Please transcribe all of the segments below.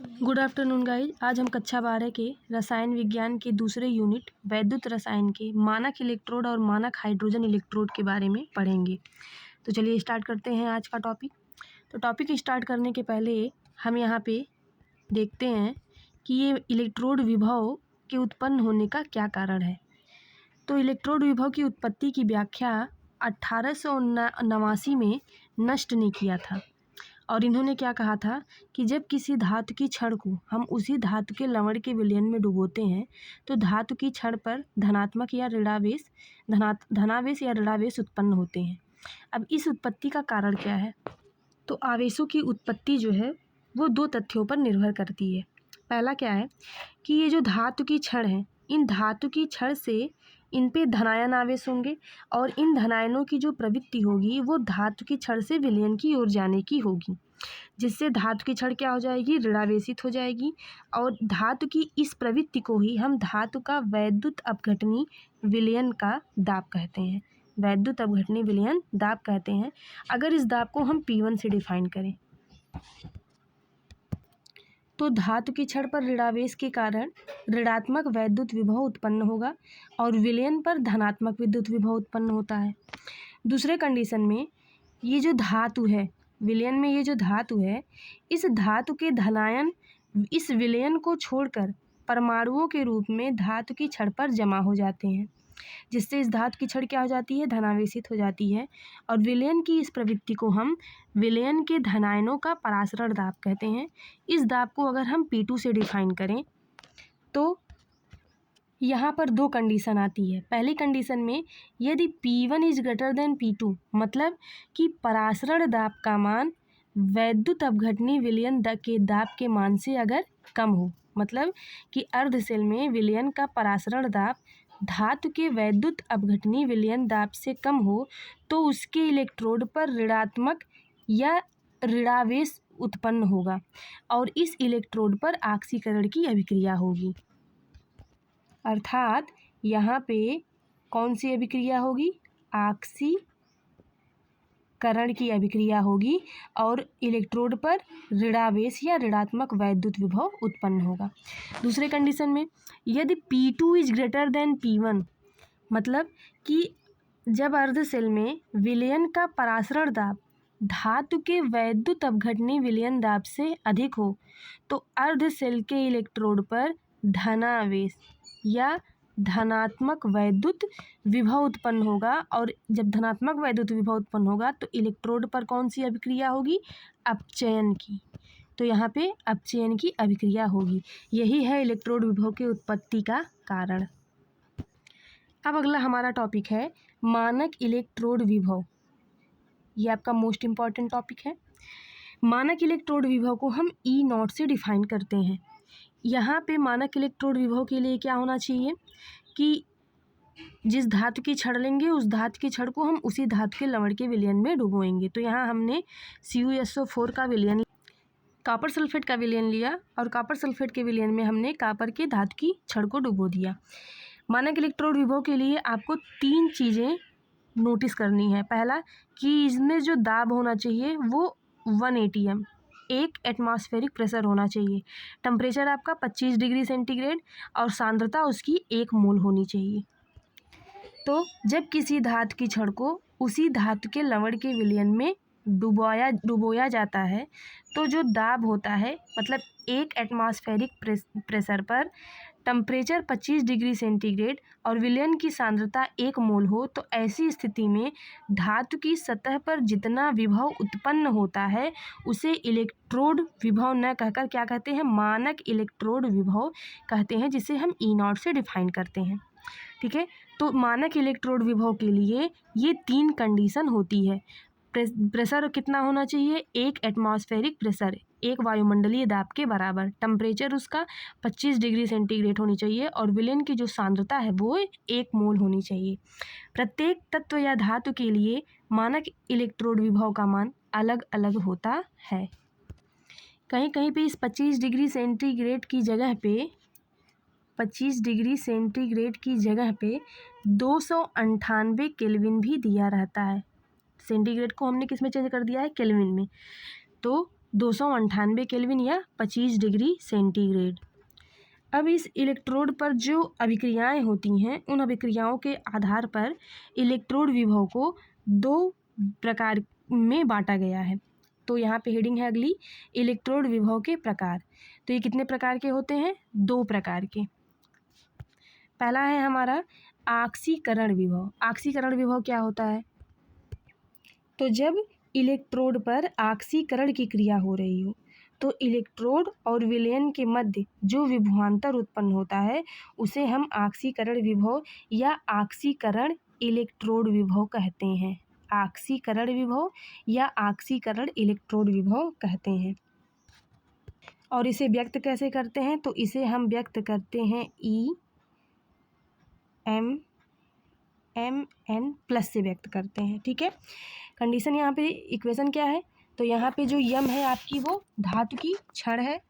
Good afternoon guys. आज हम कक्षा 12 के रसायन विज्ञान के दूसरे यूनिट वैद्युत रसायन के मानक इलेक्ट्रोड और मानक हाइड्रोजन इलेक्ट्रोड के बारे में पढ़ेंगे। तो चलिए स्टार्ट करते हैं आज का टॉपिक। तो टॉपिक स्टार्ट करने के पहले हम यहाँ पे देखते हैं कि ये इलेक्ट्रोड विभव के उत्पन्न होने का क्या कारण है। तो इलेक्ट्रोड विभव की उत्पत्ति की व्याख्या 1889 में नष्ट ने किया था और इन्होंने क्या कहा था कि जब किसी धातु की छड़ को हम उसी धातु के लवण के विलयन में डुबोते हैं तो धातु की छड़ पर धनात्मक या धनावेश या ऋणावेश उत्पन्न होते हैं। अब इस उत्पत्ति का कारण क्या है? तो आवेशों की उत्पत्ति जो है वो दो तथ्यों पर निर्भर करती है। पहला क्या है कि ये जो धातु की छड़ है, इन धातु की छड़ से इन पे धनायन आवेश होंगे और इन धनायनों की जो प्रवृत्ति होगी वो धातु की छड़ से विलयन की ओर जाने की होगी, जिससे धातु की छड़ क्या हो जाएगी? ऋणावेशित हो जाएगी। और धातु की इस प्रवृत्ति को ही हम धातु का वैद्युत अपघटनी विलयन का दाब कहते हैं। वैद्युत अपघटनी विलयन दाब कहते हैं। अगर इस दाब को हम P1 से डिफाइन करें तो धातु की छड़ पर ऋणावेश के कारण ऋणात्मक वैद्युत विभव उत्पन्न होगा और विलयन पर धनात्मक विद्युत विभव उत्पन्न होता है। दूसरे कंडीशन में ये जो धातु है, विलयन में ये जो धातु है, इस धातु के धनायन इस विलयन को छोड़कर परमाणुओं के रूप में धातु की छड़ पर जमा हो जाते हैं, जिससे इस धातु की छड़ क्या हो जाती है? धनावेशित हो जाती है। और विलयन की इस प्रवृत्ति को हम विलयन के धनायनों का परासरण दाब कहते हैं। इस दाब को अगर हम P2 से डिफाइन करें तो यहाँ पर दो कंडीशन आती है। पहली कंडीशन में यदि P1 is greater than P2, मतलब कि परासरण दाब का मान वैद्युत अपघटनी विलयन के दाब के मान से अगर कम हो, मतलब कि अर्ध सेल में विलयन का परासरण दाब धातु के वैद्युत अपघटनी विलयन दाब से कम हो तो उसके इलेक्ट्रोड पर ऋणात्मक या ऋणावेश उत्पन्न होगा और इस इलेक्ट्रोड पर ऑक्सीकरण की अभिक्रिया होगी। अर्थात यहाँ पे कौन सी अभिक्रिया होगी? ऑक्सीकरण की अभिक्रिया होगी और इलेक्ट्रोड पर ऋणावेश या ऋणात्मक वैद्युत विभव उत्पन्न होगा। दूसरे कंडीशन में यदि P2 is greater than P1, मतलब कि जब अर्ध सेल में विलयन का परासरण दाब धातु के वैद्युत अपघटनी विलयन दाब से अधिक हो तो अर्ध सेल के इलेक्ट्रोड पर धनावेश या धनात्मक वैद्युत विभव उत्पन्न होगा और जब धनात्मक वैद्युत विभव उत्पन्न होगा तो इलेक्ट्रोड पर कौन सी अभिक्रिया होगी? अपचयन की। तो यहाँ पे अपचयन की अभिक्रिया होगी। यही है इलेक्ट्रोड विभव के उत्पत्ति का कारण। अब अगला हमारा टॉपिक है मानक इलेक्ट्रोड विभव। ये आपका मोस्ट इम्पॉर्टेंट टॉपिक है। मानक इलेक्ट्रोड विभव को हम E0 से डिफाइन करते हैं। यहाँ पे मानक इलेक्ट्रोड विभव के लिए क्या होना चाहिए कि जिस धातु की छड़ लेंगे उस धातु की छड़ को हम उसी धातु के लवण के विलयन में डुबोएंगे। तो यहाँ हमने CuSO4 का विलयन, कॉपर सल्फेट का विलयन लिया और कॉपर सल्फेट के विलयन में हमने कॉपर के धातु की छड़ को डुबो दिया। मानक इलेक्ट्रोड विभव के लिए आपको तीन चीज़ें नोटिस करनी है। पहला कि इसमें जो दाब होना चाहिए वो 1 atm, 1 एटमॉस्फेरिक प्रेशर होना चाहिए। टेम्परेचर आपका 25 डिग्री सेंटीग्रेड और सांद्रता उसकी 1 मोल होनी चाहिए। तो जब किसी धातु की छड़ को उसी धातु के लवण के विलयन में डुबोया जाता है तो जो दाब होता है, मतलब 1 एटमॉस्फेरिक प्रेशर पर टेम्परेचर 25 डिग्री सेंटीग्रेड और विलयन की सांद्रता 1 मोल हो, तो ऐसी स्थिति में धातु की सतह पर जितना विभव उत्पन्न होता है उसे इलेक्ट्रोड विभव न कहकर क्या कहते हैं? मानक इलेक्ट्रोड विभव कहते हैं, जिसे हम E0 से डिफाइन करते हैं। ठीक है। तो मानक इलेक्ट्रोड विभव के लिए ये 3 कंडीशन होती है। प्रेशर कितना होना चाहिए? 1 एटमॉस्फेरिक प्रेशर, 1 वायुमंडलीय दाब के बराबर। टेम्परेचर उसका 25 डिग्री सेंटीग्रेड होनी चाहिए और विलयन की जो सांद्रता है वो 1 मोल होनी चाहिए। प्रत्येक तत्व या धातु के लिए मानक इलेक्ट्रोड विभव का मान अलग अलग होता है। कहीं कहीं पे इस 25 डिग्री सेंटीग्रेड की जगह पे 298 केल्विन भी दिया रहता है। सेंटीग्रेड को हमने किस में चेंज कर दिया है? केल्विन में। तो 298 केल्विन या 25 डिग्री सेंटीग्रेड। अब इस इलेक्ट्रोड पर जो अभिक्रियाएं होती हैं, उन अभिक्रियाओं के आधार पर इलेक्ट्रोड विभव को 2 प्रकार में बांटा गया है। तो यहाँ पे हेडिंग है अगली, इलेक्ट्रोड विभव के प्रकार। तो ये कितने प्रकार के होते हैं? 2 प्रकार के। पहला है हमारा आक्सीकरण विभव। आक्सीकरण विभव क्या होता है? तो जब इलेक्ट्रोड पर आक्सीकरण की क्रिया हो रही हो तो इलेक्ट्रोड और विलयन के मध्य जो विभवांतर उत्पन्न होता है उसे हम आक्सीकरण विभव या आक्सीकरण इलेक्ट्रोड विभव कहते हैं। आक्सीकरण विभव या आक्सीकरण इलेक्ट्रोड विभव कहते हैं। और इसे व्यक्त कैसे करते हैं? तो इसे हम व्यक्त करते हैं EM प्लस से व्यक्त करते हैं। ठीक है, कंडीशन यहाँ पे इक्वेशन क्या है? तो यहाँ पे जो यम है आपकी वो धातु की छड़ है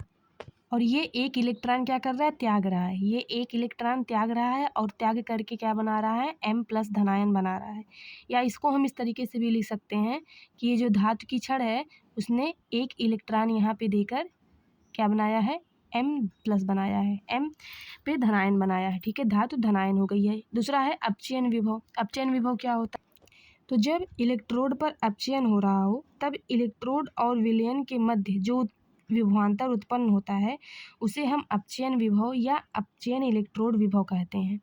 और ये एक इलेक्ट्रॉन क्या कर रहा है? त्याग रहा है। ये एक इलेक्ट्रॉन त्याग रहा है और त्याग करके क्या बना रहा है? M+ धनायन बना रहा है। या इसको हम इस तरीके से भी लिख सकते हैं कि ये जो धातु की छड़ है उसने एक इलेक्ट्रॉन यहाँ पे देकर क्या बनाया है? M+ बनाया है, M पे धनायन बनाया है। ठीक है, धातु धनायन हो गई है। दूसरा है अपचयन विभव। अपचयन विभव क्या होता है? तो जब इलेक्ट्रोड पर अपचयन हो रहा हो तब इलेक्ट्रोड और विलयन के मध्य जो विभवांतर उत्पन्न होता है उसे हम अपचयन विभव या अपचयन इलेक्ट्रोड विभव कहते हैं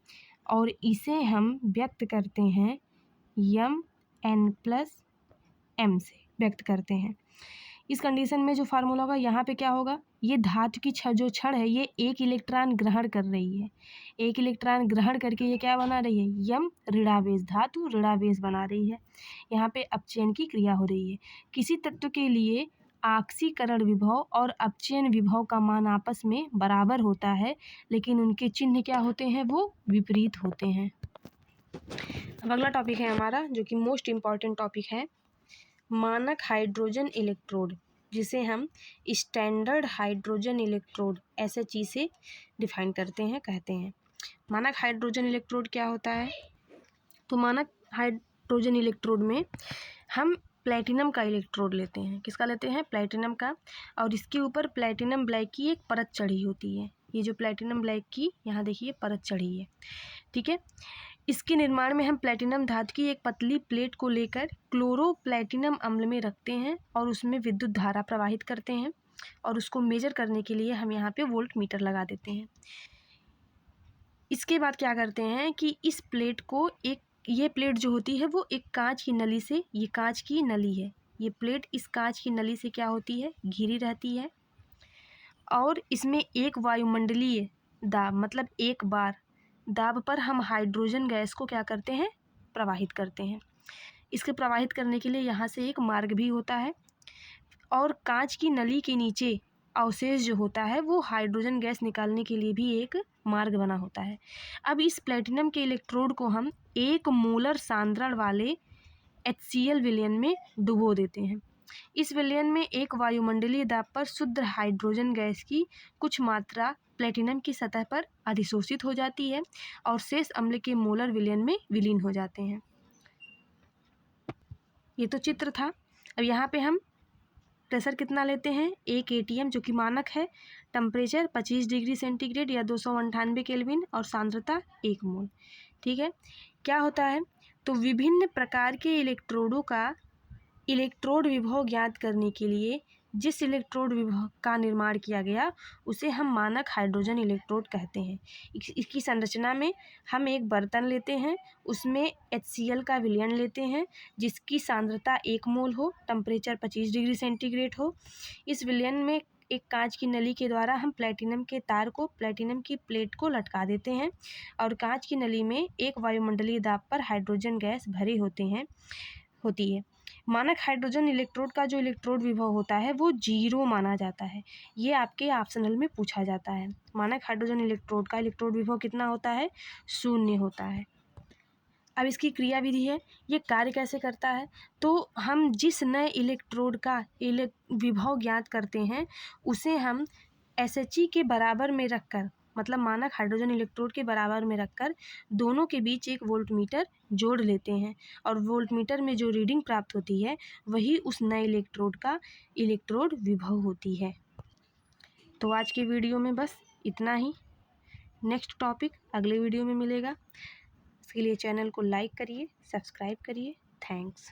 और इसे हम व्यक्त करते हैं Mn+M से व्यक्त करते हैं। इस कंडीशन में जो फार्मूला होगा यहाँ पे क्या होगा? ये धातु की जो छड़ है ये एक इलेक्ट्रॉन ग्रहण कर रही है। एक इलेक्ट्रॉन ग्रहण करके ये क्या बना रही है? यम ऋणावेश, धातु ऋणावेश बना रही है। यहाँ पे अपचयन की क्रिया हो रही है। किसी तत्व के लिए आक्सीकरण विभव और अपचयन विभव का मान आपस में बराबर होता है लेकिन उनके चिन्ह क्या होते हैं? वो विपरीत होते हैं। अब अगला टॉपिक है हमारा जो कि मोस्ट इम्पॉर्टेंट टॉपिक है, मानक हाइड्रोजन इलेक्ट्रोड, जिसे हम स्टैंडर्ड हाइड्रोजन इलेक्ट्रोड SHE से डिफाइन करते हैं, कहते हैं। मानक हाइड्रोजन इलेक्ट्रोड क्या होता है? तो मानक हाइड्रोजन इलेक्ट्रोड में हम प्लैटिनम का इलेक्ट्रोड लेते हैं। किसका लेते हैं? प्लैटिनम का। और इसके ऊपर प्लैटिनम ब्लैक की एक परत चढ़ी होती है। ये जो प्लैटिनम ब्लैक की यहाँ देखिए परत चढ़ी है। ठीक है, इसके निर्माण में हम प्लैटिनम धातु की एक पतली प्लेट को लेकर क्लोरो प्लैटिनम अम्ल में रखते हैं और उसमें विद्युत धारा प्रवाहित करते हैं और उसको मेजर करने के लिए हम यहाँ पे वोल्ट मीटर लगा देते हैं। इसके बाद क्या करते हैं कि इस प्लेट को ये प्लेट जो होती है वो एक कांच की नली से, ये कांच की नली है, ये प्लेट इस कांच की नली से क्या होती है? घिरी रहती है और इसमें एक वायुमंडलीय दाब मतलब एक बार दाब पर हम हाइड्रोजन गैस को क्या करते हैं? प्रवाहित करते हैं। इसके प्रवाहित करने के लिए यहाँ से एक मार्ग भी होता है और कांच की नली के नीचे अवशेष जो होता है वो हाइड्रोजन गैस निकालने के लिए भी एक मार्ग बना होता है। अब इस प्लैटिनम के इलेक्ट्रोड को हम 1 मोलर सांद्रण वाले HCl विलयन में डुबो देते हैं। इस विलयन में एक वायुमंडलीय दाब पर शुद्ध हाइड्रोजन गैस की कुछ मात्रा प्लैटिनम की सतह पर अधिशोषित हो जाती है और शेष अम्ल के मोलर विलयन में विलीन हो जाते हैं। ये तो चित्र था। अब यहाँ पे हम प्रेशर कितना लेते हैं? 1 atm जो कि मानक है, टेम्परेचर 25 डिग्री सेंटीग्रेड या 298 केल्विन और सांद्रता 1 मोल। ठीक है, क्या होता है? तो विभिन्न प्रकार के इलेक्ट्रोडों का इलेक्ट्रोड विभव ज्ञात करने के लिए जिस इलेक्ट्रोड विभव का निर्माण किया गया उसे हम मानक हाइड्रोजन इलेक्ट्रोड कहते हैं। इसकी संरचना में हम एक बर्तन लेते हैं, उसमें HCl का विलयन लेते हैं जिसकी सांद्रता 1 मोल हो, टेम्परेचर 25 डिग्री सेंटीग्रेड हो। इस विलयन में एक कांच की नली के द्वारा हम प्लैटिनम के तार को प्लैटिनम की प्लेट को लटका देते हैं और कांच की नली में एक वायुमंडलीय दाब पर हाइड्रोजन गैस भरे होती है। मानक हाइड्रोजन इलेक्ट्रोड का जो इलेक्ट्रोड विभव होता है वो 0 माना जाता है। ये आपके ऑप्शनल में पूछा जाता है। मानक हाइड्रोजन इलेक्ट्रोड का इलेक्ट्रोड विभव कितना होता है? 0 होता है। अब इसकी क्रिया विधि है, ये कार्य कैसे करता है? तो हम जिस नए इलेक्ट्रोड का विभव ज्ञात करते हैं उसे हम SHE के बराबर में रखकर, मतलब मानक हाइड्रोजन इलेक्ट्रोड के बराबर में रखकर दोनों के बीच एक वोल्टमीटर जोड़ लेते हैं और वोल्टमीटर में जो रीडिंग प्राप्त होती है वही उस नए इलेक्ट्रोड का इलेक्ट्रोड विभव होती है। तो आज के वीडियो में बस इतना ही। नेक्स्ट टॉपिक अगले वीडियो में मिलेगा। इसके लिए चैनल को लाइक करिए, सब्सक्राइब करिए। थैंक्स।